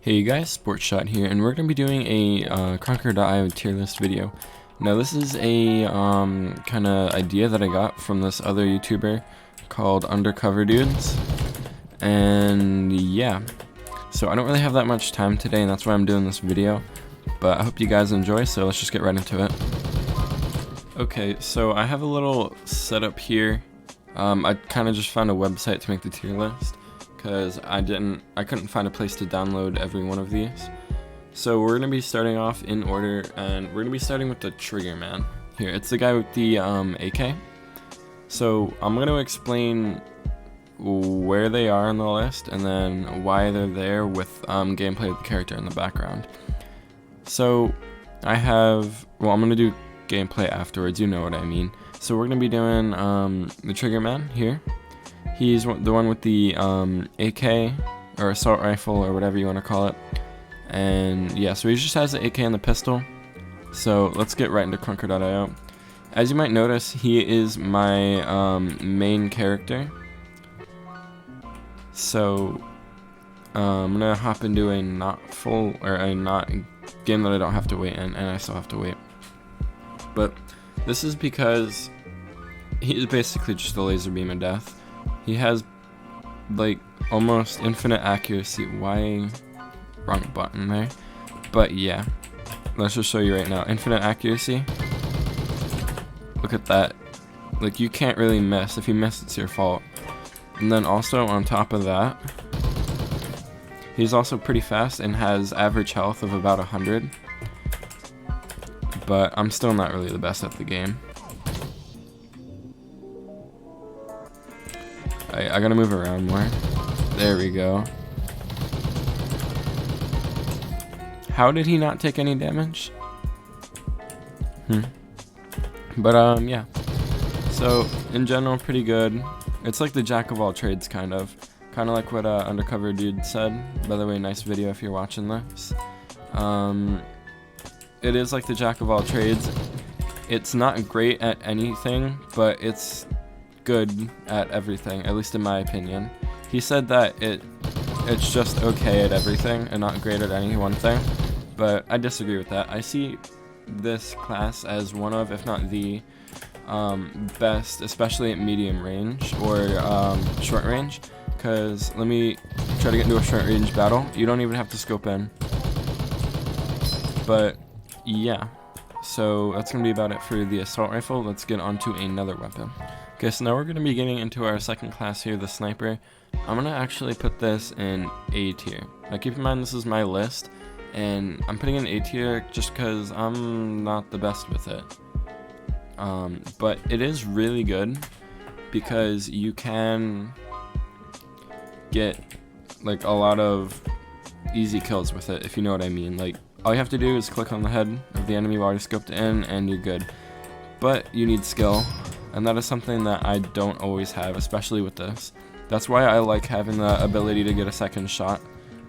Hey guys, Sports Shot here, and we're going to be doing a Krunker.io tier list video. Now this is a kind of idea that I got from this other YouTuber called Undercover Dudes, and yeah, so I don't really have that much time today, and that's why I'm doing this video, but I hope you guys enjoy, so let's just get right into it. Okay, so I have a little setup here. I kind of just found a website to make the tier list, because I couldn't find a place to download every one of these. So we're gonna be starting off in order, and we're gonna be starting with the Trigger Man. Here, it's the guy with the AK. So I'm gonna explain where they are on the list, and then why they're there with gameplay of the character in the background. So I'm gonna do gameplay afterwards, you know what I mean. So we're gonna be doing the Trigger Man here. He's the one with the AK, or assault rifle, or whatever you want to call it. And yeah, so he just has the AK and the pistol. So let's get right into Krunker.io. As you might notice, he is my main character. So I'm gonna hop into a not game that I don't have to wait in, and I still have to wait. But this is because he's basically just a laser beam of death. He has like almost infinite accuracy. Why? Wrong button there. But yeah, let's just show you right now. Infinite accuracy. Look at that. Like, you can't really miss. If you miss, it's your fault. And then also on top of that, he's also pretty fast and has average health of about 100. But I'm still not really the best at the game. I gotta move around more. There we go. How did he not take any damage? But yeah. So in general, pretty good. It's like the jack of all trades, kind of like what Undercover Dude said. By the way, nice video if you're watching this. It is like the jack of all trades. It's not great at anything, but it's good at everything, at least in my opinion. He said that it's just okay at everything and not great at any one thing, but I disagree with that. I see this class as one of, if not the best, especially at medium range or short range, because let me try to get into a short range battle. You don't even have to scope in. But yeah, so that's gonna be about it for the assault rifle. Let's get on to another weapon. Okay, so now we're going to be getting into our second class here, the sniper. I'm going to actually put this in A tier. Now keep in mind this is my list, and I'm putting in A tier just because I'm not the best with it. But it is really good because you can get like a lot of easy kills with it, if you know what I mean. Like, all you have to do is click on the head of the enemy while you're scoped in and you're good. But you need skill. And that is something that I don't always have, especially with this. That's why I like having the ability to get a second shot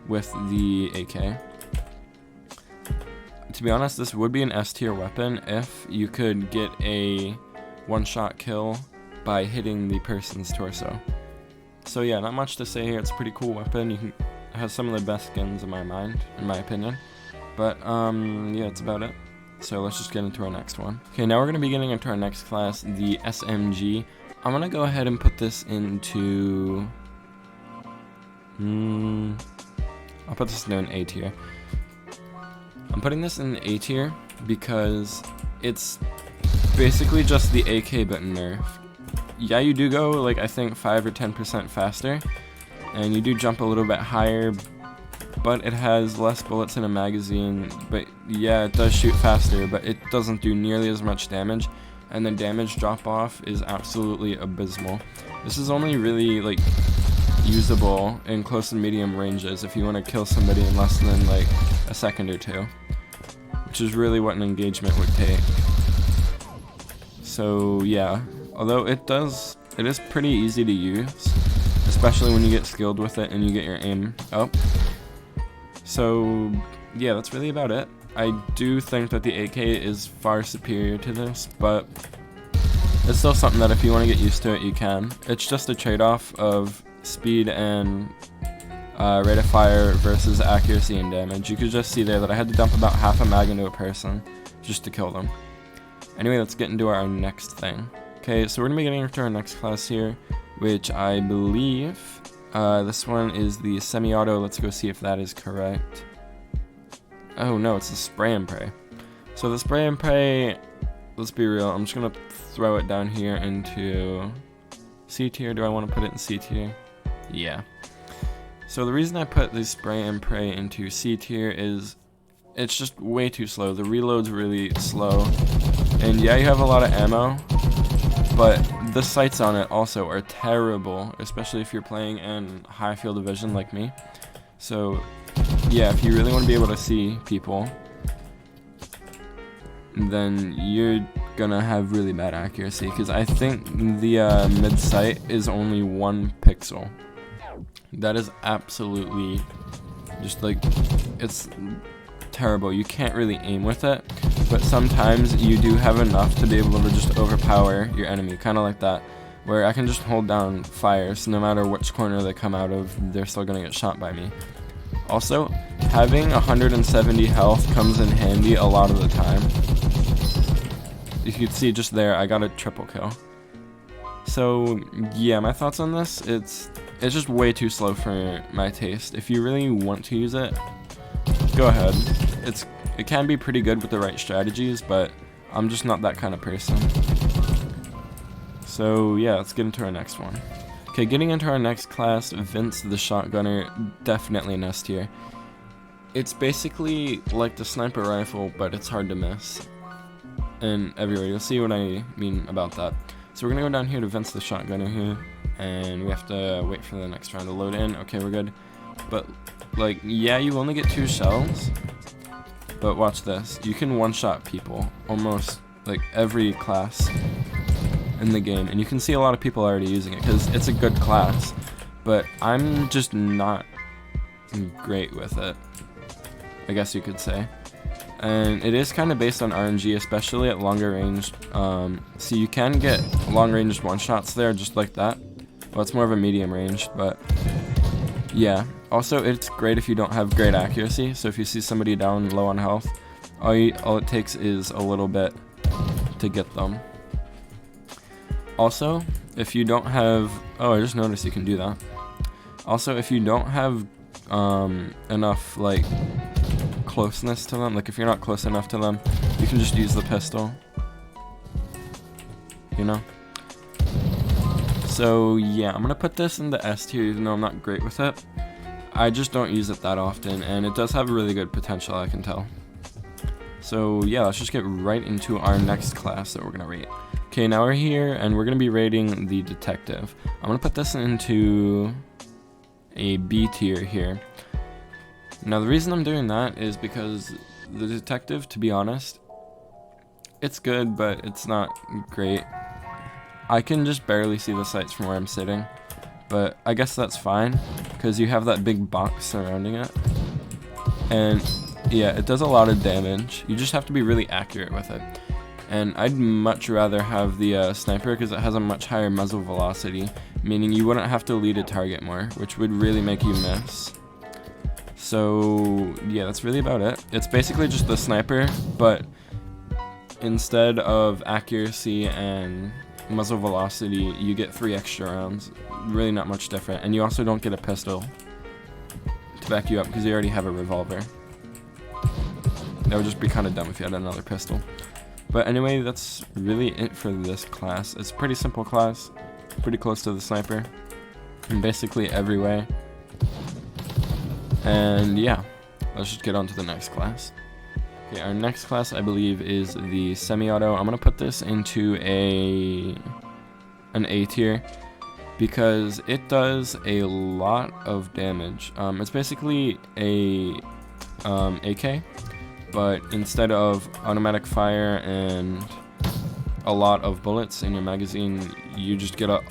with the AK. To be honest, this would be an S tier weapon if you could get a one-shot kill by hitting the person's torso. So yeah, not much to say here. It's a pretty cool weapon. It has some of the best skins in my mind, in my opinion. But yeah, that's about it. So let's just get into our next one. Okay, now we're going to be getting into our next class, the SMG. I'm going to go ahead and put this into... I'll put this into an A tier. I'm putting this in A tier because it's basically just the AK but nerfed. Yeah, you do go, like, I think 5 or 10% faster, and you do jump a little bit higher, but it has less bullets in a magazine. But yeah, it does shoot faster, but it doesn't do nearly as much damage, and the damage drop off is absolutely abysmal. This is only really like usable in close and medium ranges if you want to kill somebody in less than like a second or two, which is really what an engagement would take. So yeah, although it is pretty easy to use, especially when you get skilled with it and you get your aim up. So yeah, that's really about it. I do think that the AK is far superior to this, but it's still something that if you want to get used to it, you can. It's just a trade-off of speed and rate of fire versus accuracy and damage. You could just see there that I had to dump about half a mag into a person just to kill them. Anyway, let's get into our next thing. Okay, so we're gonna be getting into our next class here, which I believe this one is the semi-auto. Let's go see if that is correct. Oh no, it's the spray and pray. So the spray and pray, let's be real, I'm just gonna throw it down here into C tier. Do I want to put it in C tier? Yeah. So the reason I put the spray and pray into C tier is it's just way too slow. The reload's really slow. And yeah, you have a lot of ammo, but the sights on it also are terrible, especially if you're playing in high field of vision like me. So yeah, if you really want to be able to see people, then you're gonna have really bad accuracy, because I think the mid sight is only 1 pixel. That is absolutely just like, it's terrible. You can't really aim with it, but sometimes you do have enough to be able to just overpower your enemy, kind of like that, where I can just hold down fire, so no matter which corner they come out of, they're still gonna get shot by me. Also, having 170 health comes in handy a lot of the time. You can see just there, I got a triple kill. So yeah, my thoughts on this, it's just way too slow for my taste. If you really want to use it, go ahead. It can be pretty good with the right strategies, but I'm just not that kind of person. So yeah, let's get into our next one. Okay, getting into our next class, Vince the Shotgunner, definitely an S tier. It's basically like the sniper rifle, but it's hard to miss. And everywhere, you'll see what I mean about that. So we're gonna go down here to Vince the Shotgunner here, and we have to wait for the next round to load in. Okay, we're good. But like, yeah, you only get 2 shells, but watch this. You can one-shot people almost like every class in the game, and you can see a lot of people already using it because it's a good class, but I'm just not great with it, I guess you could say. And it is kind of based on RNG, especially at longer range. So you can get long range one-shots there just like that. Well, it's more of a medium range, but yeah. Also, it's great if you don't have great accuracy, so if you see somebody down low on health, all it takes is a little bit to get them. Also, if you don't have... Oh, I just noticed you can do that. Also, if you don't have enough, like, closeness to them, like if you're not close enough to them, you can just use the pistol. You know? So, yeah, I'm gonna put this in the S tier, even though I'm not great with it. I just don't use it that often, and it does have really good potential, I can tell. So, yeah, let's just get right into our next class that we're gonna rate. Okay, now we're here, and we're going to be rating the Detective. I'm going to put this into a B tier here. Now, the reason I'm doing that is because the Detective, to be honest, it's good, but it's not great. I can just barely see the sights from where I'm sitting, but I guess that's fine, because you have that big box surrounding it. And, yeah, it does a lot of damage. You just have to be really accurate with it. And I'd much rather have the sniper because it has a much higher muzzle velocity, meaning you wouldn't have to lead a target more, which would really make you miss. So yeah, that's really about it. It's basically just the sniper, but instead of accuracy and muzzle velocity, you get 3 extra rounds. Really not much different. And you also don't get a pistol to back you up because you already have a revolver. That would just be kind of dumb if you had another pistol. But anyway, that's really it for this class. It's a pretty simple class, pretty close to the sniper in basically every way. And yeah, let's just get on to the next class. Okay, our next class I believe is the semi-auto. I'm gonna put this into an A tier because it does a lot of damage. It's basically a AK. But instead of automatic fire and a lot of bullets in your magazine, you just get a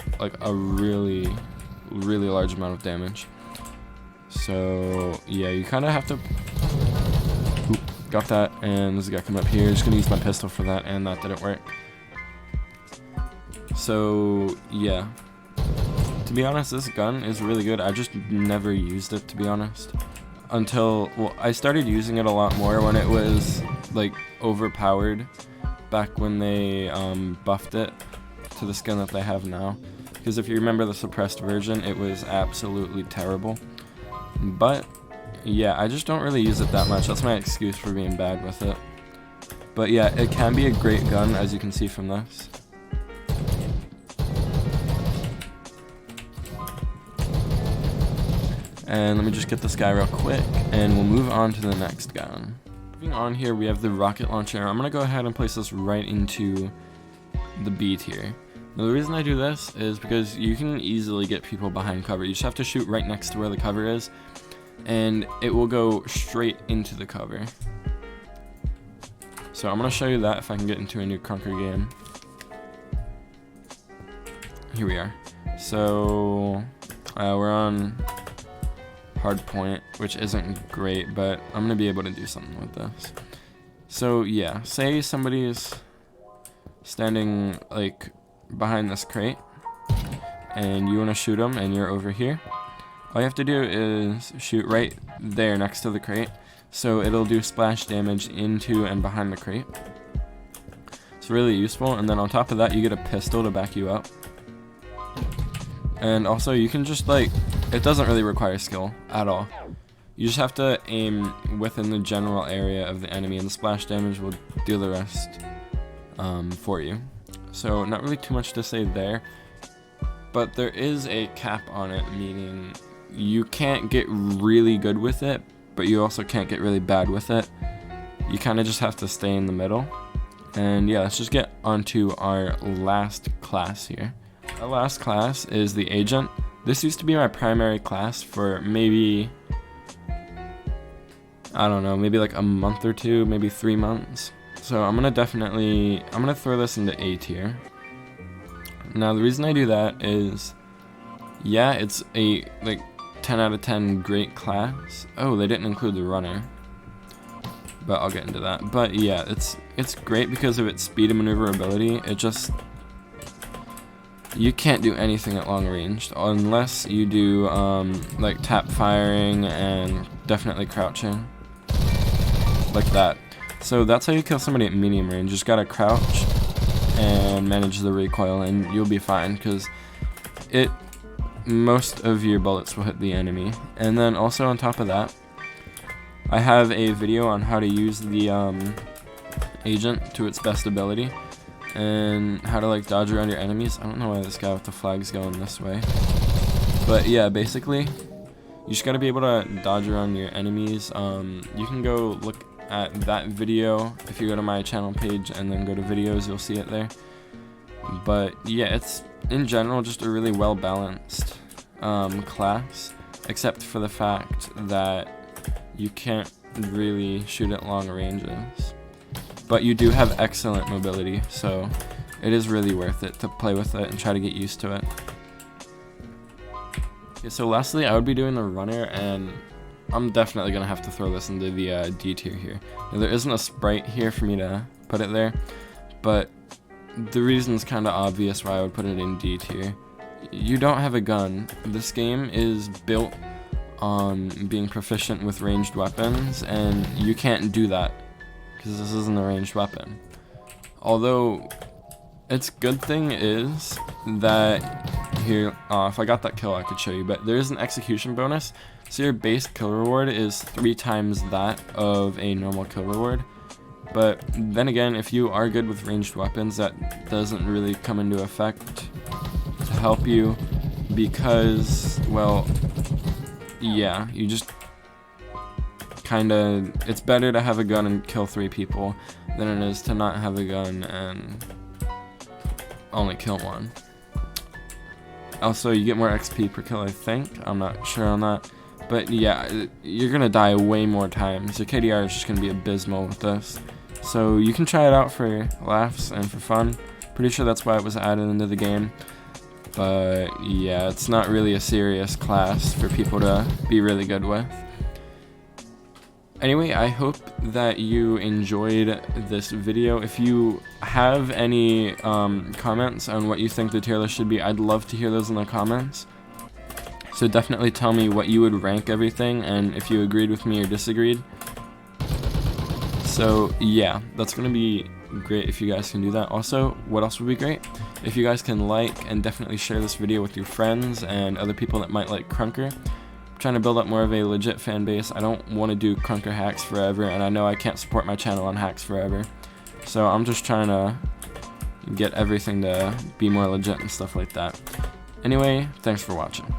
really large amount of damage. So yeah, you kind of have to... Oop, got that, and there's a guy coming up here. Just gonna use my pistol for that, and that didn't work. So yeah, To be honest, this gun is really good. I just never used it, to be honest. Until, well, I started using it a lot more when it was, like, overpowered. Back when they buffed it to the skin that they have now. Because if you remember the suppressed version, it was absolutely terrible. But, yeah, I just don't really use it that much. That's my excuse for being bad with it. But yeah, it can be a great gun, as you can see from this. And let me just get this guy real quick, and we'll move on to the next gun. Moving on here, we have the rocket launcher. I'm going to go ahead and place this right into the B tier. Now, the reason I do this is because you can easily get people behind cover. You just have to shoot right next to where the cover is, and it will go straight into the cover. So I'm going to show you that if I can get into a new Krunker game. Here we are. So we're on hard point, which isn't great, but I'm going to be able to do something with this. So yeah, say somebody's standing like behind this crate and you want to shoot them and you're over here. All you have to do is shoot right there next to the crate, so it'll do splash damage into and behind the crate. It's really useful, and then on top of that you get a pistol to back you up. And also you can just like, it doesn't really require skill at all. You just have to aim within the general area of the enemy, and the splash damage will do the rest for you. So not really too much to say there, but there is a cap on it, meaning you can't get really good with it, but you also can't get really bad with it. You kind of just have to stay in the middle. And yeah, let's just get onto our last class here. Our last class is the Agent. This used to be my primary class for maybe, I don't know, maybe like a month or two, maybe 3 months. So I'm gonna throw this into A tier. Now the reason I do that is, yeah, it's a like 10 out of 10 great class. Oh, they didn't include the runner, but I'll get into that. But yeah, it's great because of its speed and maneuverability. It just, you can't do anything at long range unless you do like tap firing and definitely crouching like that. So that's how you kill somebody at medium range. Just gotta crouch and manage the recoil, and you'll be fine, because most of your bullets will hit the enemy. And then also on top of that, I have a video on how to use the Agent to its best ability, and how to like dodge around your enemies. I don't know why this guy with the flag's going this way, but yeah, basically you just gotta be able to dodge around your enemies. You can go look at that video if you go to my channel page and then go to videos, you'll see it there. But yeah, it's in general just a really well balanced class, except for the fact that you can't really shoot at long ranges. But you do have excellent mobility, so it is really worth it to play with it and try to get used to it. Okay, so lastly, I would be doing the runner, and I'm definitely going to have to throw this into the D tier here. Now, there isn't a sprite here for me to put it there, but the reason's kind of obvious why I would put it in D tier. You don't have a gun. This game is built on being proficient with ranged weapons, and you can't do that because this isn't a ranged weapon. Although, its good thing is that here, if I got that kill I could show you, but there is an execution bonus, so your base kill reward is 3 times that of a normal kill reward. But then again, if you are good with ranged weapons, that doesn't really come into effect to help you, because, well, yeah, you just kinda, it's better to have a gun and kill 3 people than it is to not have a gun and only kill 1. Also, you get more XP per kill, I think. I'm not sure on that. But yeah, you're gonna die way more times. Your KDR is just gonna be abysmal with this. So you can try it out for laughs and for fun. Pretty sure that's why it was added into the game. But yeah, it's not really a serious class for people to be really good with. Anyway, I hope that you enjoyed this video. If you have any comments on what you think the tier list should be, I'd love to hear those in the comments. So definitely tell me what you would rank everything and if you agreed with me or disagreed. So yeah, that's gonna be great if you guys can do that. Also, what else would be great? If you guys can like and definitely share this video with your friends and other people that might like Krunker. I'm trying to build up more of a legit fan base. I don't want to do Krunker hacks forever, and I know I can't support my channel on hacks forever. So I'm just trying to get everything to be more legit and stuff like that. Anyway, thanks for watching.